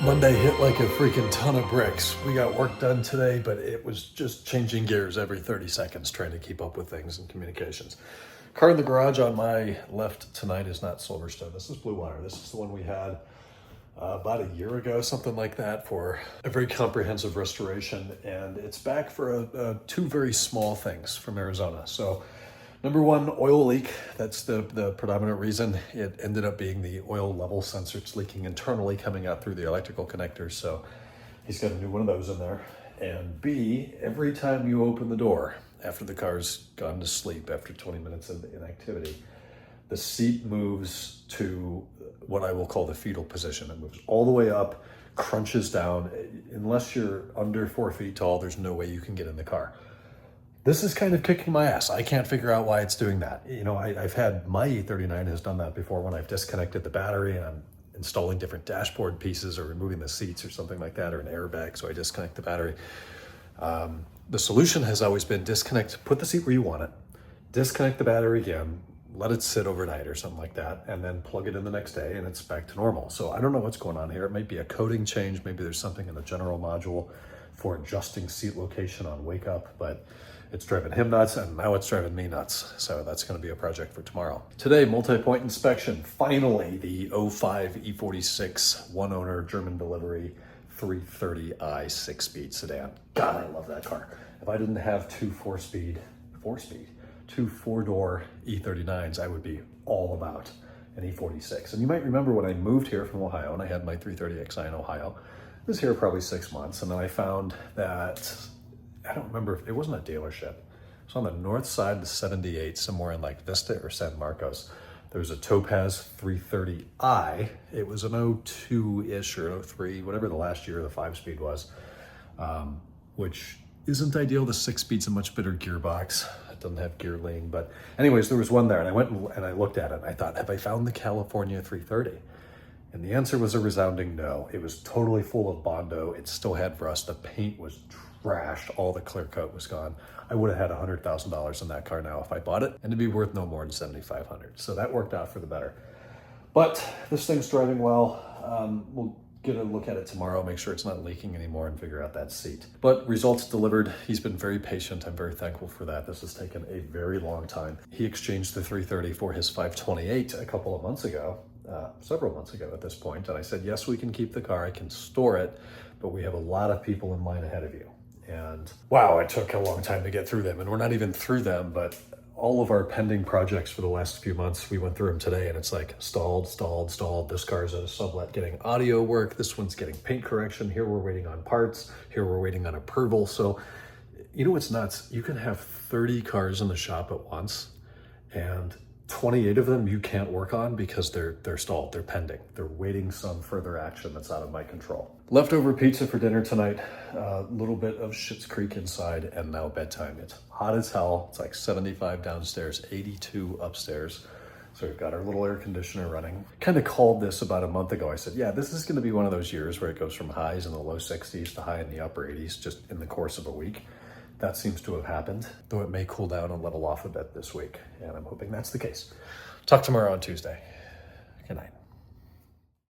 Monday hit like a freaking ton of bricks. We got work done today, but it was just changing gears every 30 seconds trying to keep up with things and communications. Car in the garage on my left tonight is not Silverstone. This is Blue Water. This is the one we had about a year ago, something like that, for a very comprehensive restoration. And it's back for two very small things from Arizona. So number one, oil leak. That's the predominant reason. It ended up being the oil level sensor. It's leaking internally coming out through the electrical connectors. So he's got a new one of those in there. And B, every time you open the door after the car's gone to sleep after 20 minutes of inactivity, the seat moves to what I will call the fetal position. It moves all the way up, crunches down. Unless you're under 4 feet tall, there's no way you can get in the car. This is kind of kicking my ass. I can't figure out why it's doing that. You know, I've had, my E39 has done that before when I've disconnected the battery and I'm installing different dashboard pieces or removing the seats or something like that, or an airbag, so I disconnect the battery. The solution has always been disconnect, put the seat where you want it, disconnect the battery again, let it sit overnight or something like that, and then plug it in the next day and it's back to normal. So I don't know what's going on here. It might be a coding change. Maybe there's something in the general module for adjusting seat location on wake up, but it's driving him nuts and now it's driving me nuts. So that's gonna be a project for tomorrow. Today, multi-point inspection. Finally, the 05 E46 one owner German delivery 330i 6-speed sedan. God, I love that car. If I didn't have two two four-door E39s, I would be all about an E46. And you might remember when I moved here from Ohio and I had my 330xi in Ohio, I was here probably 6 months, and then I found that, I don't remember, if it wasn't a dealership. It was on the north side of the 78, somewhere in like Vista or San Marcos. There was a Topaz 330i. It was an 02-ish or 03, whatever the last year of the 5-speed was, which isn't ideal. The 6-speed's a much better gearbox. It doesn't have gear lean, but anyways, there was one there, and I went and I looked at it, and I thought, have I found the California 330? And the answer was a resounding no. It was totally full of Bondo. It still had rust. The paint was trashed. All the clear coat was gone. I would have had $100,000 in that car now if I bought it, and it'd be worth no more than $7,500. So that worked out for the better. But this thing's driving well. We'll get a look at it tomorrow, make sure it's not leaking anymore, and figure out that seat. But results delivered. He's been very patient. I'm very thankful for that. This has taken a very long time. He exchanged the 330 for his 528 a couple of months ago, several months ago at this point. And I said, yes, we can keep the car. I can store it, but we have a lot of people in line ahead of you. And wow, it took a long time to get through them. And we're not even through them, but all of our pending projects for the last few months, we went through them today, and it's like stalled. This car's at a sublet getting audio work. This one's getting paint correction. Here we're waiting on parts. Here we're waiting on approval. So you know what's nuts? You can have 30 cars in the shop at once, and 28 of them you can't work on because they're stalled, they're pending. They're waiting some further action that's out of my control. Leftover pizza for dinner tonight, a little bit of Schitt's Creek inside, and now bedtime. It's hot as hell. It's like 75 downstairs, 82 upstairs. So we've got our little air conditioner running. Kind of called this about a month ago. I said, yeah, this is gonna be one of those years where it goes from highs in the low 60s to high in the upper 80s just in the course of a week. That seems to have happened, though it may cool down and level off a bit this week, and I'm hoping that's the case. Talk tomorrow on Tuesday. Good night.